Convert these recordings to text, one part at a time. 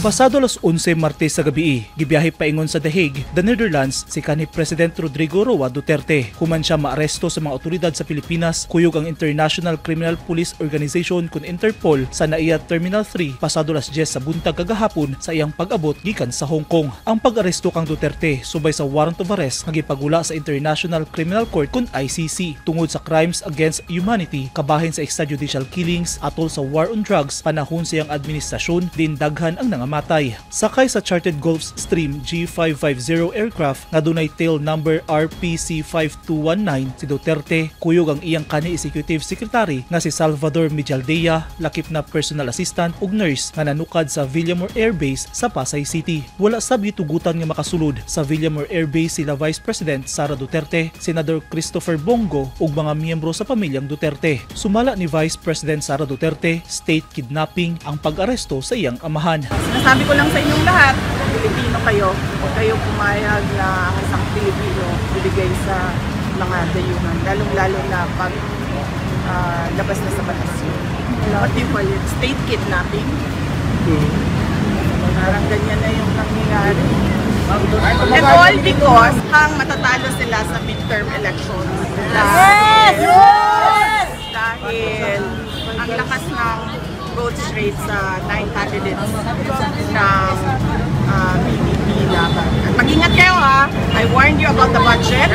Pasado alas 11 Martes sa gabi, gibiyahe paingon sa The Hague, the Netherlands, si kanhi President Rodrigo Roa Duterte. Human siya maaresto sa mga otoridad sa Pilipinas, kuyog ang International Criminal Police Organization kun Interpol sa NAIA Terminal 3 pasado alas 10 sa buntag kagahapon sa iyang pag-abot gikan sa Hong Kong. Ang pag-aresto kang Duterte subay sa warrant of arrest nga gipagula sa International Criminal Court kun ICC tungod sa crimes against humanity kabahin sa extrajudicial killings atol sa war on drugs panahon sa iyang administrasyon din daghan ang nangamatay. Sakay sa chartered Gulfstream G550 aircraft nga dunay tail number RPC5219 si Duterte kuyog ang iyang kanhi executive secretary nga si Salvador Mijaldea, lakip na personal assistant ug nurse nga nanukad sa Villamor Air Base sa Pasay City. Wala sab gitugutan nga makasulod sa Villamor Air Base sila Vice President Sara Duterte, Senador Christopher Bongo ug mga miyembro sa pamilyang Duterte. Sumala ni Vice President Sara Duterte, state kidnapping ang pag-aresto sa iyang amahan. Sinasabi ko lang sa inyong lahat, Pilipino kayo, huwag kayo pumayag na ang isang Pilipino bibigay sa mga dayuhan, lalong-lalo na pag labas na sa batas yun. What do you call it? State kidnapping? Parang ganyan na yung nangyayari. And all because hang matatalo sila sa midterm elections. Dahil ang lakas ng vote rate sa 9 candidates ng PDP laban. At mag-ingat kayo ha! I warned you about the budget.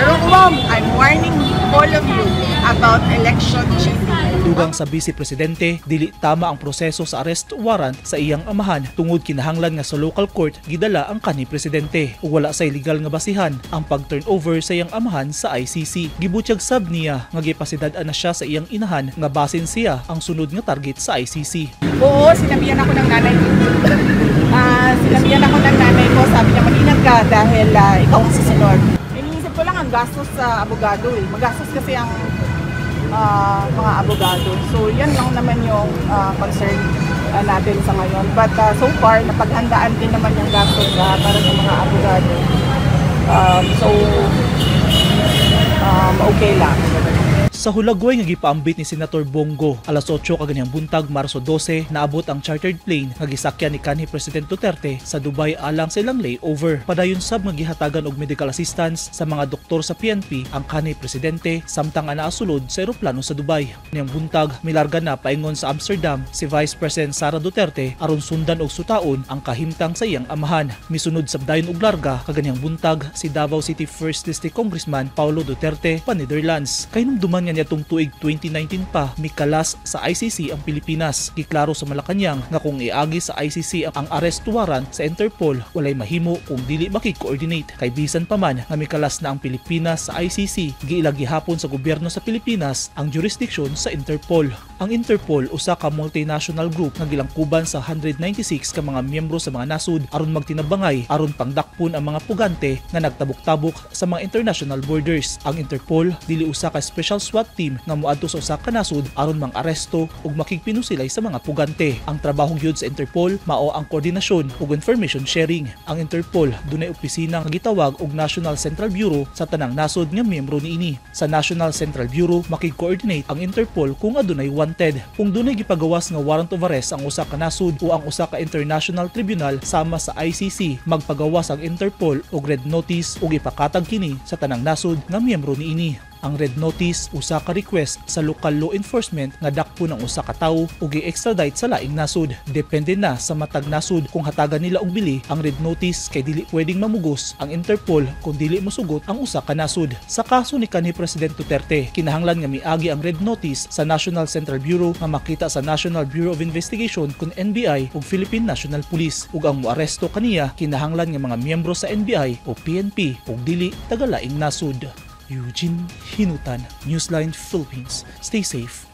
I'm warning all of you about election cheating. Dugang sa Vice Presidente, dili tama ang proseso sa arrest warrant sa iyang amahan tungod kinahanglan nga sa local court gidala ang kanhi presidente ug wala sa illegal nga basihan ang pag-turnover sa iyang amahan sa ICC. Gibutyag sab niya nga gipasidad-an na siya sa iyang inahan nga basin siya ang sunod nga target sa ICC. Oo, sinabihan ako ng nanay ko. Sabi niya mag-ingat ka dahil ikaw ang susunod. Iniisip ko lang ang gastos sa abogado eh. Magastos kasi ang mga abogado. So yan lang naman yung concern natin sa ngayon. But so far, napaghandaan din naman yung gastos para sa mga abogado. Okay lang. Sa hulagway nga gipaambit ni Senator Bongo, alas 8 kaganyang buntag Marso 12, naabot ang chartered plane nga gisakyan ni kanhi President Duterte sa Dubai alang sa ilang layover. Padayon sab nga gihatagan og medical assistance sa mga doktor sa PNP ang kanhi Presidente samtang anaasulod sa eroplano sa Dubai. Niyang buntag milarga na paingon sa Amsterdam si Vice President Sara Duterte aron sundan og sutaon ang kahimtang sa iyang amahan. Misunod sab dayon og larga kaganyang buntag si Davao City 1st District Congressman Paulo Duterte pa Netherlands. Kahinumduman nga niya tung tuig 2019 pa mikalas sa ICC ang Pilipinas. Giklaro sa Malacañang nga kung iagi sa ICC ang arrest warrant sa Interpol walay mahimo kung dili maki-coordinate. Kay bisan pa man nga mikalas na ang Pilipinas sa ICC, giilag gihapon sa gobyerno sa Pilipinas ang jurisdiction sa Interpol. Ang Interpol usa ka multinational group nga gilangkuban sa 196 ka mga miyembro sa mga nasud aron magtinabangay aron pangdakpon ang mga pugante nga nagtabok-tabok sa mga international borders. Ang Interpol dili usa ka special SWAT team nga moadto sa usa ka nasud aron mang-aresto ug makigpinusilay sa mga pugante. Ang trabaho gyud sa Interpol mao ang koordinasyon ug information sharing. Ang Interpol dunay opisina nga gitawag og National Central Bureau sa tanang nasud nga miyembro niini. Sa National Central Bureau makig-coordinate ang Interpol kung adunay wanted. Kung dunay gipagawas nga warrant of arrest ang usa ka nasud o ang usa ka international tribunal sama sa ICC, magpagawas ang Interpol og red notice ug ipakatag kini sa tanang nasud nga miyembro niini. Ang red notice usa ka request sa local law enforcement nga dakpo ng usa ka tawo ug i-extradite sa laing nasud. Depende na sa matag nasud kung hatagan nila og bili ang red notice kay dili pwedeng mamugos ang Interpol kung dili mosugot ang usa ka nasud. Sa kaso ni kanhi President Duterte, kinahanglan nga miagi ang red notice sa National Central Bureau nga makita sa National Bureau of Investigation kun NBI ug Philippine National Police ug ang moaresto kaniya kinahanglan nga mga miyembro sa NBI o PNP ug dili taga laing nasud. Eugene Hinutan, Newsline Philippines. Stay safe.